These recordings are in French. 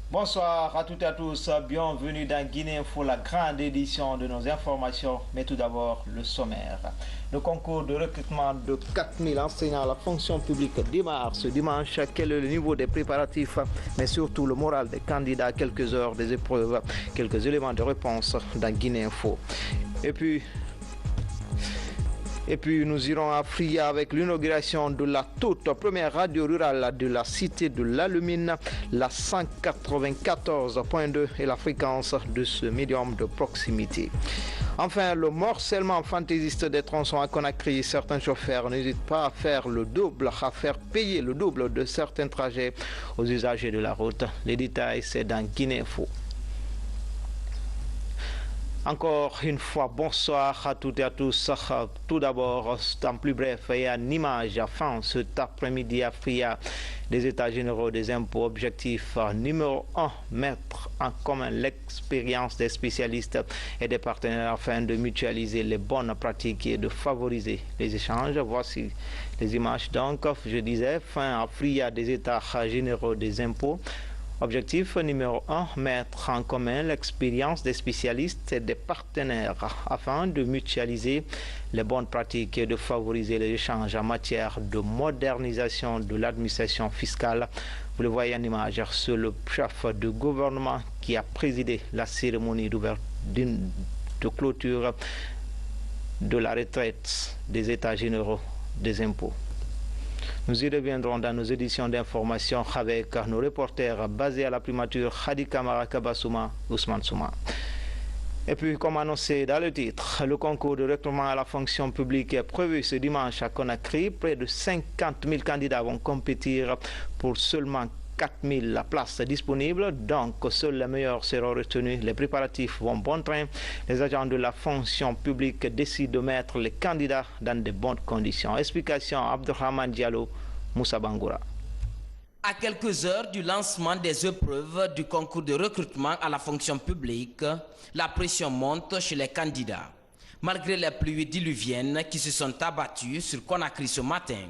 Bonsoir à toutes et à tous, bienvenue dans Guinée Info, la grande édition de nos informations, mais tout d'abord le sommaire. Le concours de recrutement de 4000 enseignants à la fonction publique démarre ce dimanche. Quel est le niveau des préparatifs, mais surtout le moral des candidats à quelques heures des épreuves, quelques éléments de réponse dans Guinée Info. Et puis nous irons à Fria avec l'inauguration de la toute première radio rurale de la cité de l'Alumine, la 194.2 et la fréquence de ce médium de proximité. Enfin, le morcellement fantaisiste des tronçons à Conakry, certains chauffeurs n'hésitent pas à faire payer le double de certains trajets aux usagers de la route. Les détails, c'est dans Guinée Info. Encore une fois, bonsoir à toutes et à tous. Tout d'abord, en plus bref et en image, fin cet après-midi à Fria, des États généraux des impôts. Objectif numéro 1, mettre en commun l'expérience des spécialistes et des partenaires afin de mutualiser les bonnes pratiques et de favoriser les échanges. Voici les images. Donc, je disais, fin à Fria des États généraux des impôts. Objectif numéro 1, mettre en commun l'expérience des spécialistes et des partenaires afin de mutualiser les bonnes pratiques et de favoriser les échanges en matière de modernisation de l'administration fiscale. Vous le voyez en image, c'est le chef de gouvernement qui a présidé la cérémonie de clôture de la retraite des États généraux des impôts. Nous y reviendrons dans nos éditions d'information avec nos reporters basés à la primature Hadi Kamara Kabasouma, Ousmane Souma. Et puis, comme annoncé dans le titre, le concours de recrutement à la fonction publique est prévu ce dimanche à Conakry. Près de 50 000 candidats vont compétir pour seulement 4 000 places disponibles, donc seuls les meilleurs seront retenus. Les préparatifs vont bon train. Les agents de la fonction publique décident de mettre les candidats dans de bonnes conditions. Explication Abdurrahman Diallo, Moussa Bangoura. À quelques heures du lancement des épreuves du concours de recrutement à la fonction publique, la pression monte chez les candidats. Malgré les pluies diluviennes qui se sont abattues sur Conakry ce matin,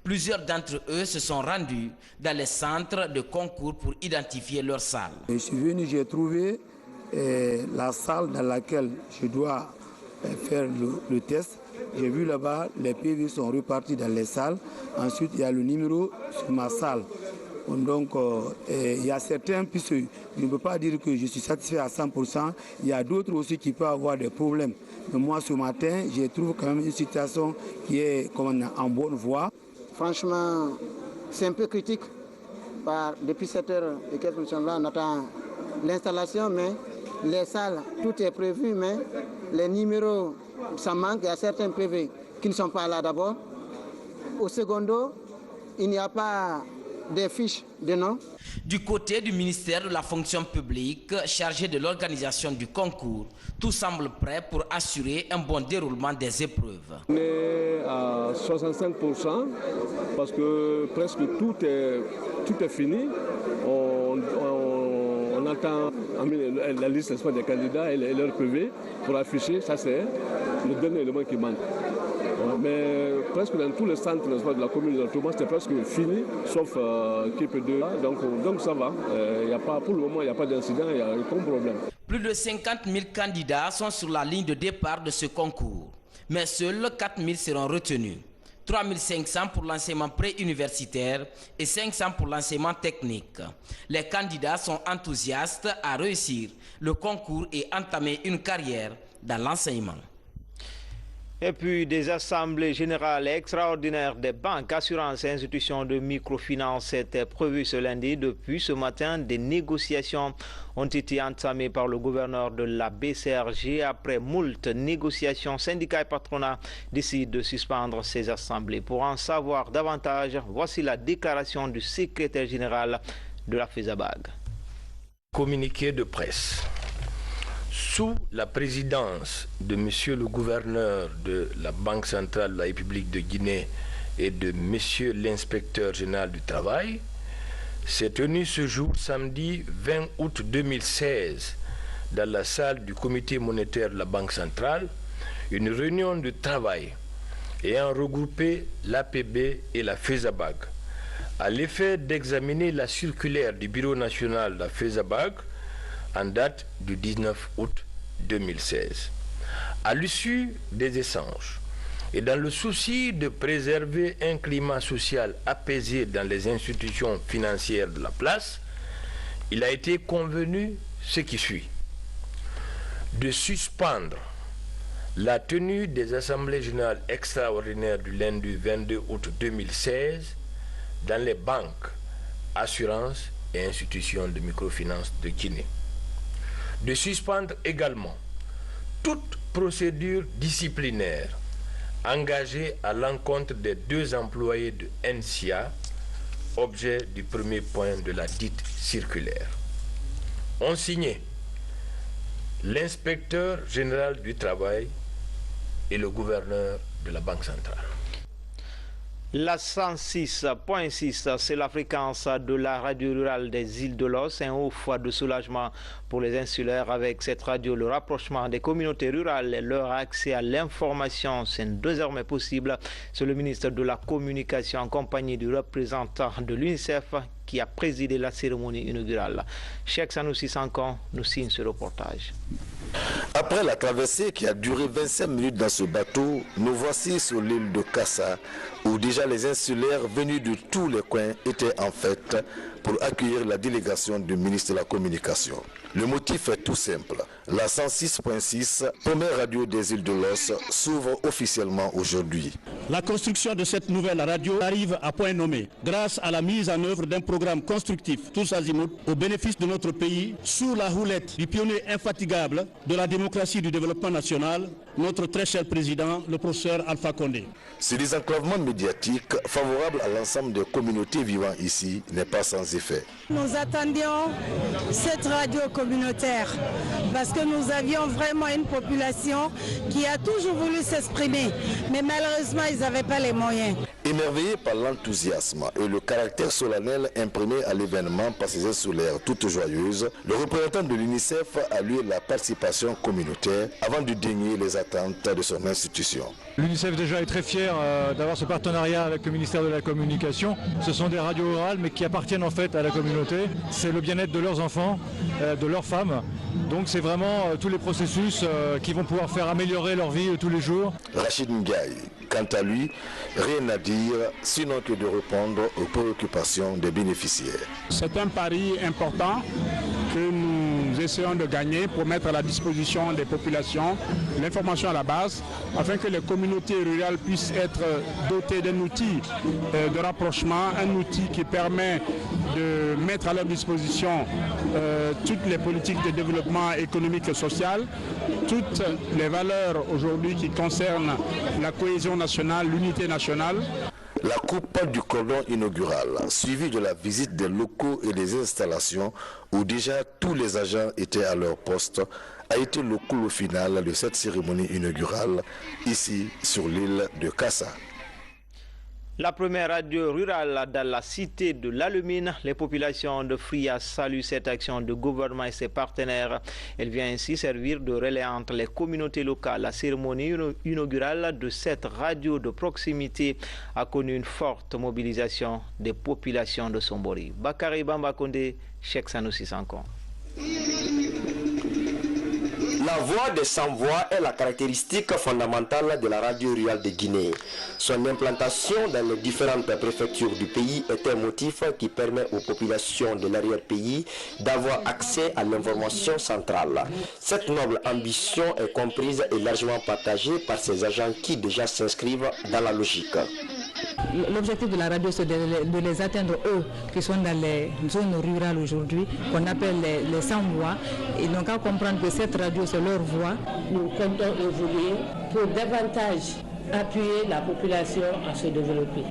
plusieurs d'entre eux se sont rendus dans les centres de concours pour identifier leur salle. Je suis venu, j'ai trouvé la salle dans laquelle je dois faire le test. J'ai vu là-bas, les PV sont repartis dans les salles. Ensuite, il y a le numéro sur ma salle. Donc, il y a certains, puisque je ne peux pas dire que je suis satisfait à 100%, il y a d'autres aussi qui peuvent avoir des problèmes. Mais moi, ce matin, je trouve quand même une situation qui est en bonne voie. Franchement, c'est un peu critique. Depuis 7 heures et quelques minutes, on attend l'installation, mais les salles, tout est prévu, mais les numéros, ça manque. Il y a certains PV qui ne sont pas là d'abord. Au secondo, il n'y a pas des fiches de nom. Du côté du ministère de la fonction publique, chargé de l'organisation du concours, tout semble prêt pour assurer un bon déroulement des épreuves. On est à 65% parce que presque tout est fini. On attend la liste des candidats et leur PV pour afficher. Ça, c'est le dernier élément qui manque. Mais presque dans tous les centres de la commune de Thomas, c'est presque fini, sauf KP2. Donc ça va. Pour le moment, il n'y a pas d'incident, il n'y a aucun problème. Plus de 50 000 candidats sont sur la ligne de départ de ce concours. Mais seuls 4 000 seront retenus. 3 500 pour l'enseignement préuniversitaire et 500 pour l'enseignement technique. Les candidats sont enthousiastes à réussir le concours et entamer une carrière dans l'enseignement. Et puis des assemblées générales extraordinaires des banques, assurances et institutions de microfinance étaient prévues ce lundi. Depuis ce matin, des négociations ont été entamées par le gouverneur de la BCRG. Après moult négociations, syndicats et patronats décident de suspendre ces assemblées. Pour en savoir davantage, voici la déclaration du secrétaire général de la FESABAG. Communiqué de presse. Sous la présidence de Monsieur le gouverneur de la Banque centrale de la République de Guinée et de Monsieur l'inspecteur général du travail, s'est tenu ce jour samedi 20 août 2016 dans la salle du comité monétaire de la Banque centrale une réunion de travail ayant regroupé l'APB et la FESABAG à l'effet d'examiner la circulaire du Bureau national de la FESABAG en date du 19 août 2016. À l'issue des échanges, et dans le souci de préserver un climat social apaisé dans les institutions financières de la place, il a été convenu ce qui suit: de suspendre la tenue des assemblées générales extraordinaires du lundi 22 août 2016 dans les banques, assurances et institutions de microfinance de Guinée. De suspendre également toute procédure disciplinaire engagée à l'encontre des 2 employés de NCA, objet du premier point de la dite circulaire. Ont signé l'inspecteur général du travail et le gouverneur de la Banque centrale. La 106.6, c'est la fréquence de la radio rurale des îles de l'Os, un haut foie de soulagement pour les insulaires. Avec cette radio, le rapprochement des communautés rurales et leur accès à l'information, c'est désormais possible. C'est le ministre de la Communication en compagnie du représentant de l'UNICEF qui a présidé la cérémonie inaugurale. Cheikh Sanoussi Sankan nous signe ce reportage. Après la traversée qui a duré 25 minutes dans ce bateau, nous voici sur l'île de Kassa, où déjà les insulaires venus de tous les coins étaient en fête pour accueillir la délégation du ministre de la Communication. Le motif est tout simple. La 106.6, première radio des îles de l'Os, s'ouvre officiellement aujourd'hui. La construction de cette nouvelle radio arrive à point nommé, grâce à la mise en œuvre d'un programme constructif tous azimuts au bénéfice de notre pays, sous la houlette du pionnier infatigable de la démocratie du développement national, notre très cher président, le professeur Alpha Condé. Ce désenclavement médiatique, favorable à l'ensemble des communautés vivant ici, n'est pas sans effet. Nous attendions cette radio communautaire parce que nous avions vraiment une population qui a toujours voulu s'exprimer, mais malheureusement ils n'avaient pas les moyens. Émerveillé par l'enthousiasme et le caractère solennel imprimé à l'événement par ces insulaires toutes joyeuses, le représentant de l'UNICEF a loué la participation communautaire avant de dénier les attentes de son institution. L'UNICEF déjà est très fier d'avoir ce partenariat avec le ministère de la Communication. Ce sont des radios rurales mais qui appartiennent en fait à la communauté. C'est le bien-être de leurs enfants, de leurs femmes. Donc c'est vraiment tous les processus qui vont pouvoir faire améliorer leur vie tous les jours. Rachid Ndiaye, quant à lui, rien à dire sinon que de répondre aux préoccupations des bénéficiaires. C'est un pari important que nous essayons de gagner pour mettre à la disposition des populations l'information à la base afin que les communautés rurales puissent être dotées d'un outil de rapprochement, un outil qui permet de mettre à leur disposition toutes les politiques de développement économique et social, toutes les valeurs aujourd'hui qui concernent la cohésion nationale, l'unité nationale. La coupe du cordon inaugural, suivie de la visite des locaux et des installations où déjà tous les agents étaient à leur poste, a été le clou final de cette cérémonie inaugurale ici sur l'île de Kassa. La première radio rurale dans la cité de l'Alumine, les populations de Fria saluent cette action du gouvernement et ses partenaires. Elle vient ainsi servir de relais entre les communautés locales. La cérémonie inaugurale de cette radio de proximité a connu une forte mobilisation des populations de Sombori. Bakary Bambakonde, Cheikh Sanoussi Sankan. La voix des sans-voix est la caractéristique fondamentale de la radio rurale de Guinée. Son implantation dans les différentes préfectures du pays est un motif qui permet aux populations de l'arrière-pays d'avoir accès à l'information centrale. Cette noble ambition est comprise et largement partagée par ces agents qui déjà s'inscrivent dans la logique. L'objectif de la radio, c'est de les atteindre, eux, qui sont dans les zones rurales aujourd'hui, qu'on appelle les sans-voix. Ils n'ont qu'à comprendre que cette radio, c'est leur voix. Nous comptons évoluer pour davantage appuyer la population à se développer.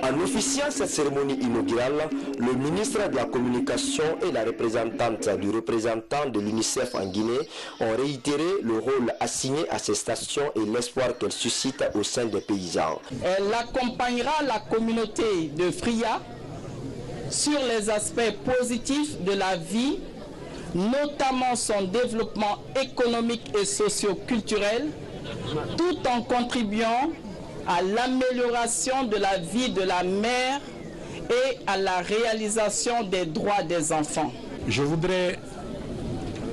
En officiant cette cérémonie inaugurale, le ministre de la Communication et la représentante du représentant de l'UNICEF en Guinée ont réitéré le rôle assigné à ces stations et l'espoir qu'elles suscitent au sein des paysans. Elle accompagnera la communauté de Fria sur les aspects positifs de la vie, notamment son développement économique et socio-culturel, tout en contribuant à l'amélioration de la vie de la mère et à la réalisation des droits des enfants. Je voudrais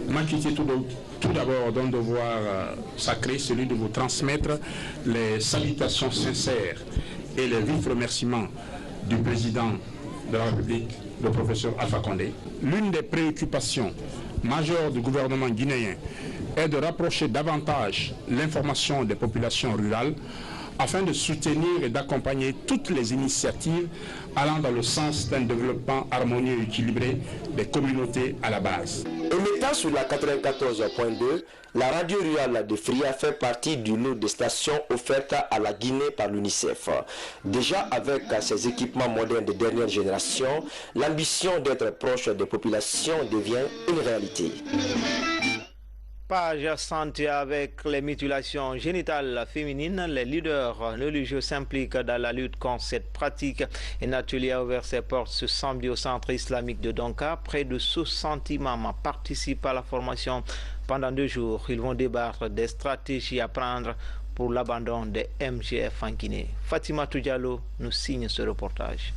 m'acquitter tout d'abord d'un devoir sacré, celui de vous transmettre les salutations sincères et les vifs remerciements du président de la République, le professeur Alpha Condé. L'une des préoccupations majeures du gouvernement guinéen est de rapprocher davantage l'information des populations rurales afin de soutenir et d'accompagner toutes les initiatives allant dans le sens d'un développement harmonieux et équilibré des communautés à la base. Émettant sur la 94.2, la radio rurale de Fria fait partie du lot de stations offertes à la Guinée par l'UNICEF. Déjà avec ses équipements modernes de dernière génération, l'ambition d'être proche des populations devient une réalité. Page santé avec les mutilations génitales féminines. Les leaders religieux s'impliquent dans la lutte contre cette pratique. Un atelier a ouvert ses portes ce samedi au centre islamique de Donka. Près de 60 imams participent à la formation pendant 2 jours. Ils vont débattre des stratégies à prendre pour l'abandon des MGF en Guinée. Fatima Diallo nous signe ce reportage.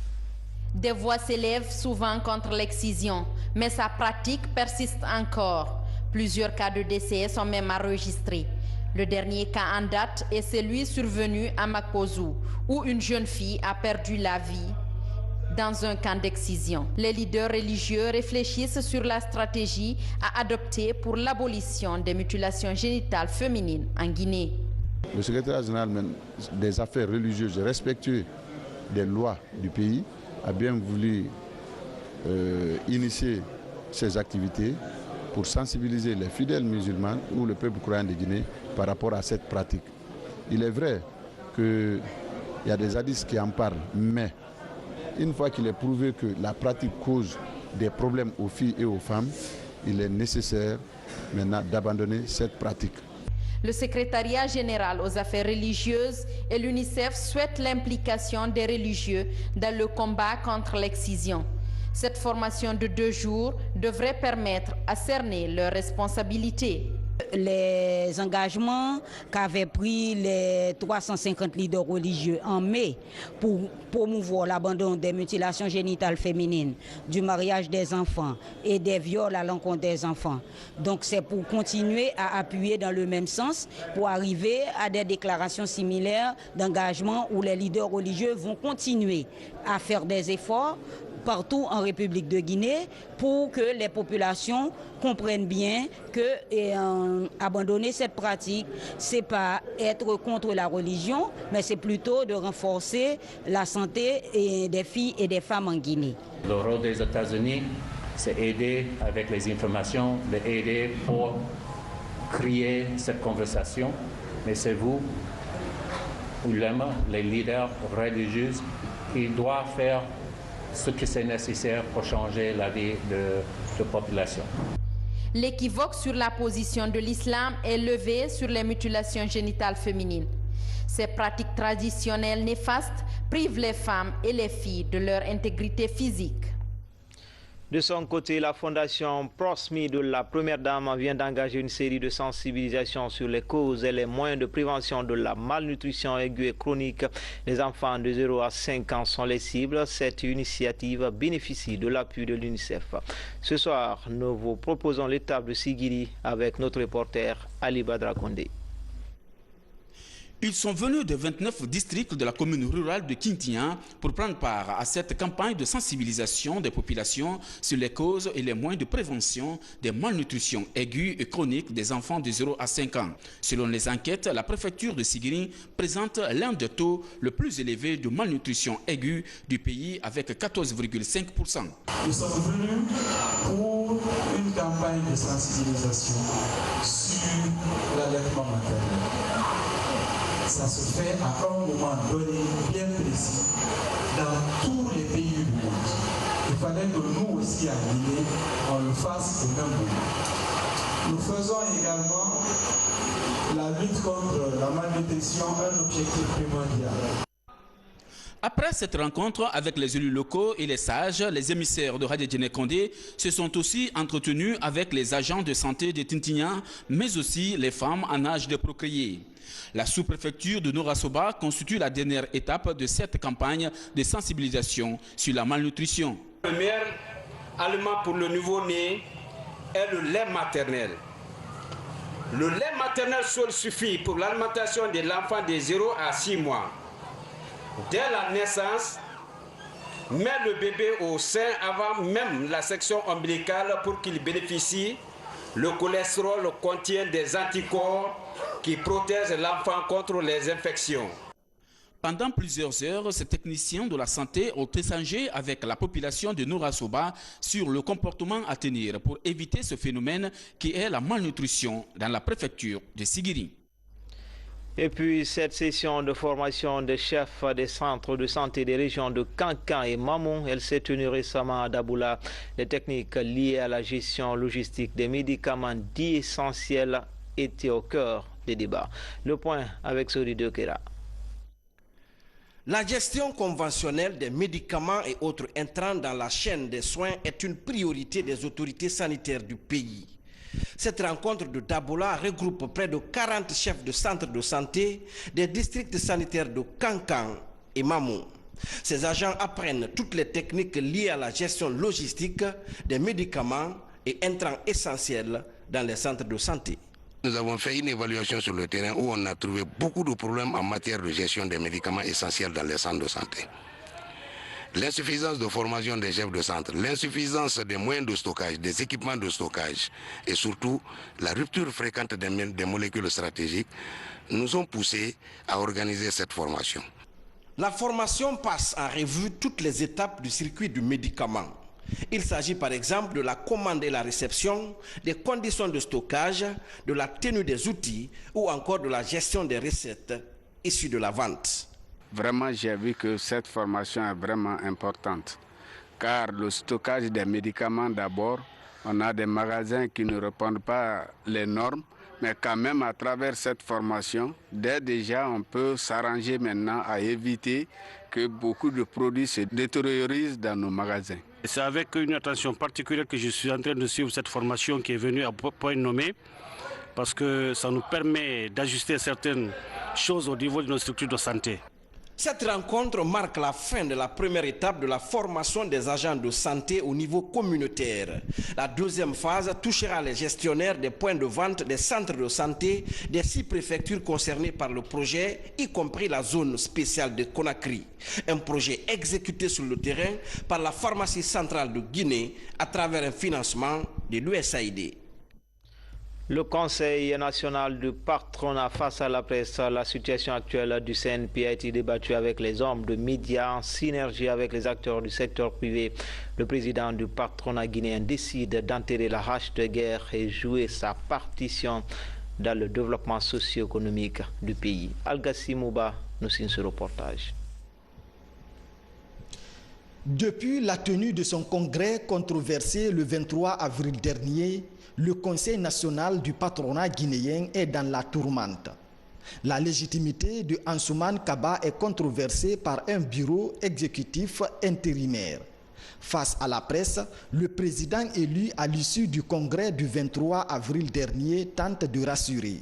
Des voix s'élèvent souvent contre l'excision, mais sa pratique persiste encore. Plusieurs cas de décès sont même enregistrés. Le dernier cas en date est celui survenu à Makozu, où une jeune fille a perdu la vie dans un camp d'excision. Les leaders religieux réfléchissent sur la stratégie à adopter pour l'abolition des mutilations génitales féminines en Guinée. Le secrétaire général des affaires religieuses respectueux des lois du pays a bien voulu initier ces activités pour sensibiliser les fidèles musulmans ou le peuple croyant de Guinée par rapport à cette pratique. Il est vrai qu'il y a des hadiths qui en parlent, mais une fois qu'il est prouvé que la pratique cause des problèmes aux filles et aux femmes, il est nécessaire maintenant d'abandonner cette pratique. Le secrétariat général aux affaires religieuses et l'UNICEF souhaitent l'implication des religieux dans le combat contre l'excision. Cette formation de 2 jours devrait permettre à cerner leurs responsabilités. Les engagements qu'avaient pris les 350 leaders religieux en mai pour promouvoir l'abandon des mutilations génitales féminines, du mariage des enfants et des viols à l'encontre des enfants. Donc c'est pour continuer à appuyer dans le même sens, pour arriver à des déclarations similaires d'engagement où les leaders religieux vont continuer à faire des efforts partout en République de Guinée pour que les populations comprennent bien que abandonner cette pratique, c'est pas être contre la religion, mais c'est plutôt de renforcer la santé des filles et des femmes en Guinée. Le rôle des États-Unis, c'est aider avec les informations, d'aider pour créer cette conversation, mais c'est vous, ulémas, les leaders religieux, qui doivent faire ce qui est nécessaire pour changer la vie de la population. L'équivoque sur la position de l'islam est levé sur les mutilations génitales féminines. Ces pratiques traditionnelles néfastes privent les femmes et les filles de leur intégrité physique. De son côté, la fondation Prosmi de la Première Dame vient d'engager une série de sensibilisations sur les causes et les moyens de prévention de la malnutrition aiguë et chronique. Les enfants de 0 à 5 ans sont les cibles. Cette initiative bénéficie de l'appui de l'UNICEF. Ce soir, nous vous proposons l'étape de Sigiri avec notre reporter Ali Badra Kondé. Ils sont venus de 29 districts de la commune rurale de Kintian pour prendre part à cette campagne de sensibilisation des populations sur les causes et les moyens de prévention des malnutritions aiguës et chroniques des enfants de 0 à 5 ans. Selon les enquêtes, la préfecture de Sigiri présente l'un des taux le plus élevé de malnutrition aiguë du pays avec 14,5%. Nous sommes venus pour une campagne de sensibilisation sur l'allaitement maternel. Ça se fait à un moment donné bien précis dans tous les pays du monde. Il fallait que nous aussi à Guinée, on le fasse au même moment. Nous faisons également la lutte contre la malnutrition un objectif primordial. Après cette rencontre avec les élus locaux et les sages, les émissaires de Radio Guinée Condé se sont aussi entretenus avec les agents de santé de Tintignan, mais aussi les femmes en âge de procréer. La sous-préfecture de Norasoba constitue la dernière étape de cette campagne de sensibilisation sur la malnutrition. Le meilleur aliment pour le nouveau-né est le lait maternel. Le lait maternel seul suffit pour l'alimentation de l'enfant de 0 à 6 mois. Dès la naissance, met le bébé au sein avant même la section ombilicale pour qu'il bénéficie. Le cholestérol contient des anticorps qui protègent l'enfant contre les infections. Pendant plusieurs heures, ces techniciens de la santé ont échangé avec la population de Norasoba sur le comportement à tenir pour éviter ce phénomène qui est la malnutrition dans la préfecture de Sigiri. Et puis, cette session de formation des chefs des centres de santé des régions de Kankan et Mamou, elle s'est tenue récemment à Daboula. Les techniques liées à la gestion logistique des médicaments dits essentiels étaient au cœur des débats. Le point avec Sori Dekera. La gestion conventionnelle des médicaments et autres intrants dans la chaîne des soins est une priorité des autorités sanitaires du pays. Cette rencontre de Daboula regroupe près de 40 chefs de centres de santé des districts sanitaires de Kankan et Mamou. Ces agents apprennent toutes les techniques liées à la gestion logistique des médicaments et intrants essentiels dans les centres de santé. Nous avons fait une évaluation sur le terrain où on a trouvé beaucoup de problèmes en matière de gestion des médicaments essentiels dans les centres de santé. L'insuffisance de formation des chefs de centre, l'insuffisance des moyens de stockage, des équipements de stockage et surtout la rupture fréquente des molécules stratégiques nous ont poussés à organiser cette formation. La formation passe en revue toutes les étapes du circuit du médicament. Il s'agit par exemple de la commande et la réception, des conditions de stockage, de la tenue des outils ou encore de la gestion des recettes issues de la vente. Vraiment, j'ai vu que cette formation est vraiment importante, car le stockage des médicaments d'abord, on a des magasins qui ne répondent pas aux normes, mais quand même à travers cette formation, dès déjà on peut s'arranger maintenant à éviter que beaucoup de produits se détériorisent dans nos magasins. C'est avec une attention particulière que je suis en train de suivre cette formation qui est venue à point nommé, parce que ça nous permet d'ajuster certaines choses au niveau de nos structures de santé. Cette rencontre marque la fin de la première étape de la formation des agents de santé au niveau communautaire. La deuxième phase touchera les gestionnaires des points de vente des centres de santé des 6 préfectures concernées par le projet, y compris la zone spéciale de Conakry. Un projet exécuté sur le terrain par la pharmacie centrale de Guinée à travers un financement de l'USAID. Le Conseil national du patronat face à la presse, la situation actuelle du CNP a été débattue avec les hommes de médias en synergie avec les acteurs du secteur privé. Le président du patronat guinéen décide d'enterrer la hache de guerre et jouer sa partition dans le développement socio-économique du pays. Algassi Mouba nous signe ce reportage. Depuis la tenue de son congrès controversé le 23 avril dernier, le Conseil national du patronat guinéen est dans la tourmente. La légitimité de Ansouman Kaba est controversée par un bureau exécutif intérimaire. Face à la presse, le président élu à l'issue du congrès du 23 avril dernier tente de rassurer.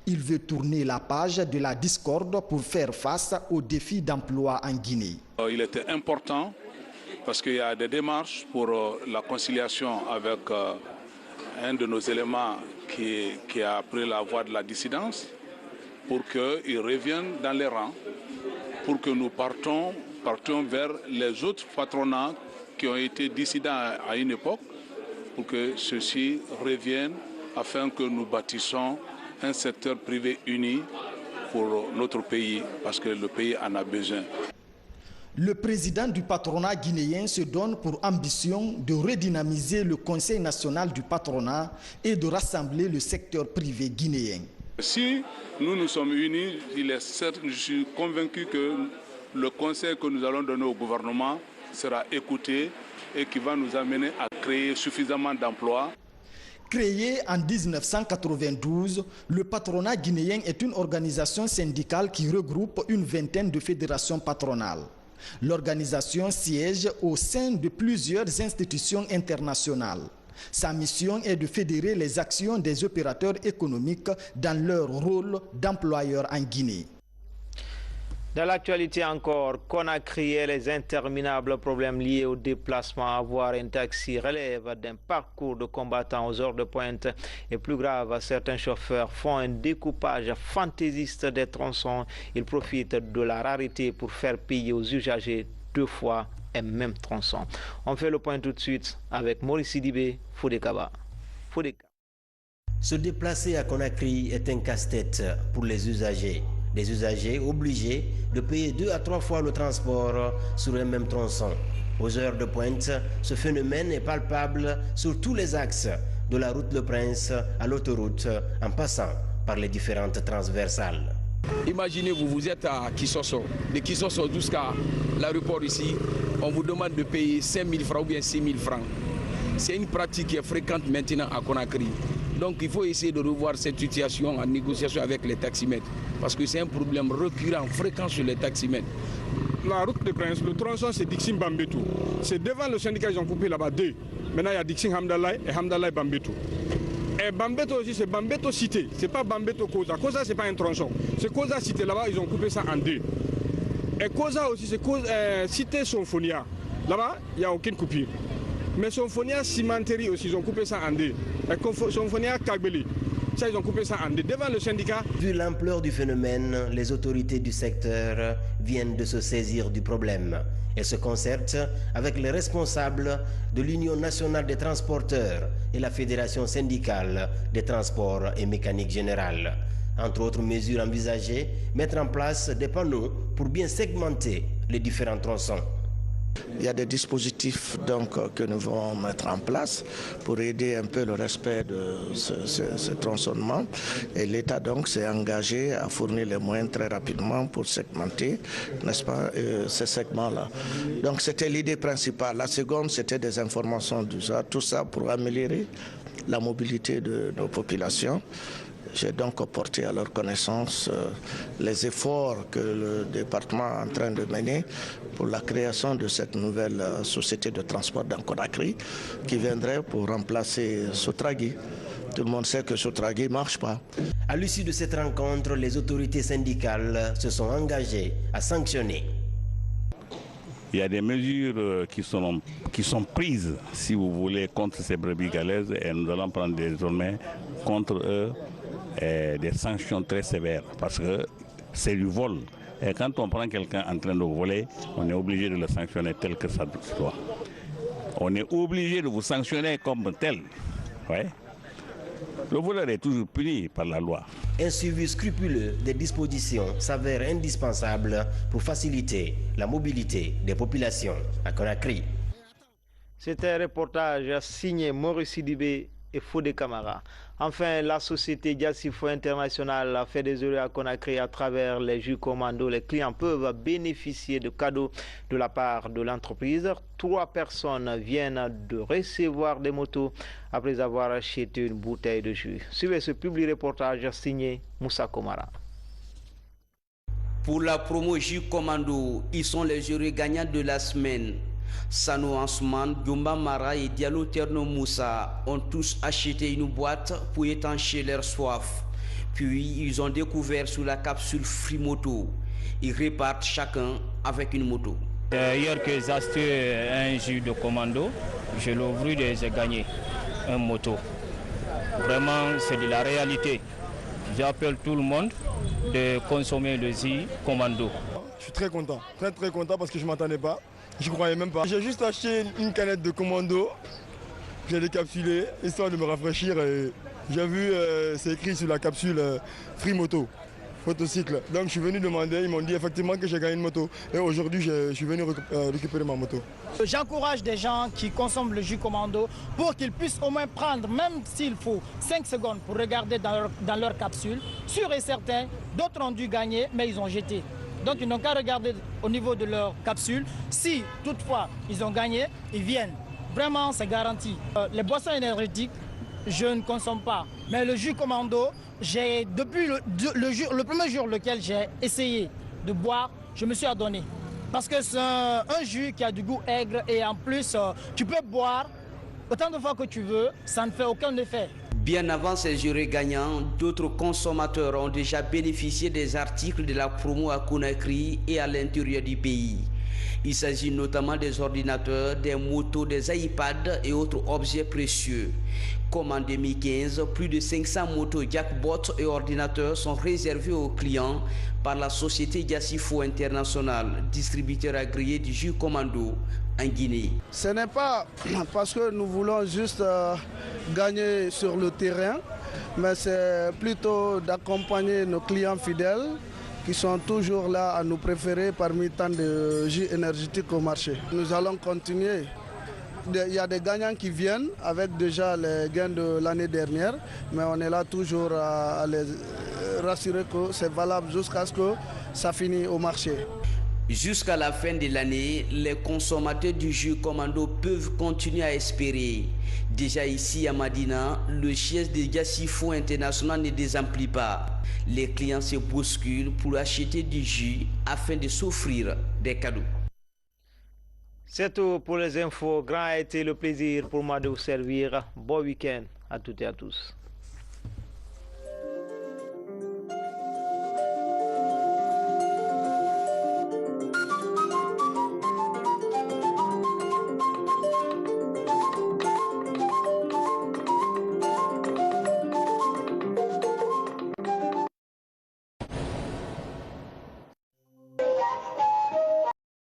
Il veut tourner la page de la discorde pour faire face aux défis d'emploi en Guinée. Il était important parce qu'il y a des démarches pour la conciliation avec un de nos éléments qui a pris la voie de la dissidence, pour qu'il revienne dans les rangs, pour que nous partions vers les autres patronats qui ont été dissidents à une époque, pour que ceux-ci reviennent afin que nous bâtissons un secteur privé uni pour notre pays, parce que le pays en a besoin. Le président du patronat guinéen se donne pour ambition de redynamiser le Conseil national du patronat et de rassembler le secteur privé guinéen. Si nous sommes unis, je suis convaincu que le conseil que nous allons donner au gouvernement sera écouté et qui va nous amener à créer suffisamment d'emplois. Créé en 1992, le patronat guinéen est une organisation syndicale qui regroupe une vingtaine de fédérations patronales. L'organisation siège au sein de plusieurs institutions internationales. Sa mission est de fédérer les actions des opérateurs économiques dans leur rôle d'employeur en Guinée. Dans l'actualité encore, Conakry et les interminables problèmes liés au déplacement. Avoir un taxi relève d'un parcours de combattants aux heures de pointe. Et plus grave, certains chauffeurs font un découpage fantaisiste des tronçons. Ils profitent de la rareté pour faire payer aux usagers 2 fois un même tronçon. On fait le point tout de suite avec Maurice Sidibé, Foudekaba. Se déplacer à Conakry est un casse-tête pour les usagers. Des usagers obligés de payer 2 à 3 fois le transport sur un même tronçon. Aux heures de pointe, ce phénomène est palpable sur tous les axes, de la route Le Prince à l'autoroute, en passant par les différentes transversales. Imaginez, vous êtes à Kissoso. De Kissoso jusqu'à l'aéroport ici, on vous demande de payer 5 000 francs ou bien 6 000 francs. C'est une pratique qui est fréquente maintenant à Conakry. Donc il faut essayer de revoir cette situation en négociation avec les taximètres. Parce que c'est un problème récurrent, fréquent sur les taximètres. La route de Prince, le tronçon c'est Dixing Bambetou. C'est devant le syndicat, ils ont coupé là-bas 2. Maintenant il y a Dixing Hamdallah et Hamdallah Bambetou. Et Bambeto aussi, c'est Bambeto Cité, c'est pas Bambeto Koza. Koza, c'est pas un tronçon. C'est Koza Cité, là-bas, ils ont coupé ça en 2. Et Koza aussi, c'est Cité Symphonia. Là-bas, il n'y a aucune coupure. Mais Symphonia Cimenterie aussi, ils ont coupé ça en 2. Et Symphonia Kagbeli, ça, ils ont coupé ça en 2. Devant le syndicat. Vu l'ampleur du phénomène, les autorités du secteur viennent de se saisir du problème. Elles se concertent avec les responsables de l'Union nationale des transporteurs et la Fédération syndicale des transports et mécanique générale. Entre autres mesures envisagées, mettre en place des panneaux pour bien segmenter les différents tronçons. Il y a des dispositifs donc, que nous allons mettre en place pour aider un peu le respect de ce tronçonnement. Et l'État donc s'est engagé à fournir les moyens très rapidement pour segmenter, n'est-ce pas, ces segments-là. Donc c'était l'idée principale. La seconde, c'était des informations d'usage, tout ça pour améliorer la mobilité de nos populations. J'ai donc porté à leur connaissance les efforts que le département est en train de mener pour la création de cette nouvelle société de transport dans Conakry qui viendrait pour remplacer Sotragui. Tout le monde sait que Sotragui ne marche pas. À l'issue de cette rencontre, les autorités syndicales se sont engagées à sanctionner. Il y a des mesures qui sont prises, si vous voulez, contre ces brebis galeuses et nous allons prendre désormais contre eux des sanctions très sévères parce que c'est du vol. Et quand on prend quelqu'un en train de voler, on est obligé de le sanctionner tel que ça doit. On est obligé de vous sanctionner comme tel. Ouais. Le voleur est toujours puni par la loi. Un suivi scrupuleux des dispositions s'avère indispensable pour faciliter la mobilité des populations à Conakry. C'était un reportage signé Maurice Sidibé et Fodé Camara. Enfin, la société Diassifo International a fait des erreurs à Conakry à travers les jus commando. Les clients peuvent bénéficier de cadeaux de la part de l'entreprise. 3 personnes viennent de recevoir des motos après avoir acheté une bouteille de jus. Suivez ce public reportage signé Moussa Komara. Pour la promo jus commando, ils sont les jurés gagnants de la semaine. Sano Ansman, Diomba Mara et Diallo Terno Moussa ont tous acheté une boîte pour étancher leur soif. Puis ils ont découvert sous la capsule Free Moto. Ils repartent chacun avec une moto. Hier que j'ai acheté un jus de commando, je l'ai ouvert et j'ai gagné une moto. Vraiment, c'est de la réalité. J'appelle tout le monde de consommer le jus commando. Je suis très content parce que je ne m'attendais pas. Je ne croyais même pas. J'ai juste acheté une canette de commando. J'ai décapsulé, histoire de me rafraîchir. J'ai vu, c'est écrit sur la capsule Free Moto, motocycle. Donc je suis venu demander, ils m'ont dit effectivement que j'ai gagné une moto. Et aujourd'hui, je suis venu récupérer ma moto. J'encourage des gens qui consomment le jus commando pour qu'ils puissent au moins prendre, même s'il faut 5 secondes pour regarder dans leur capsule. Sûr et certain, d'autres ont dû gagner, mais ils ont jeté. Donc ils n'ont qu'à regarder au niveau de leur capsule. Si toutefois ils ont gagné, ils viennent. Vraiment, c'est garanti. Les boissons énergétiques, je ne consomme pas. Mais le jus commando, depuis le premier jour lequel j'ai essayé de boire, je me suis adonné. parce que c'est un jus qui a du goût aigre et en plus, tu peux boire autant de fois que tu veux, ça ne fait aucun effet. Bien avant ces jurés gagnants, d'autres consommateurs ont déjà bénéficié des articles de la promo à Conakry et à l'intérieur du pays. Il s'agit notamment des ordinateurs, des motos, des iPads et autres objets précieux. Comme en 2015, plus de 500 motos jackbots et ordinateurs sont réservés aux clients par la société Yassifo International, distributeur agréé du jus Commando en Guinée. Ce n'est pas parce que nous voulons juste gagner sur le terrain, mais c'est plutôt d'accompagner nos clients fidèles qui sont toujours là à nous préférer parmi tant de jus énergétiques au marché. Nous allons continuer. Il y a des gagnants qui viennent avec déjà les gains de l'année dernière, mais on est là toujours à les rassurer que c'est valable jusqu'à ce que ça finisse au marché. Jusqu'à la fin de l'année, les consommateurs du jus Commando peuvent continuer à espérer. Déjà ici à Madina, le siège de Yassifo International ne désemplit pas. Les clients se bousculent pour acheter du jus afin de s'offrir des cadeaux. C'est tout pour les infos. Grand a été le plaisir pour moi de vous servir. Bon week-end à toutes et à tous.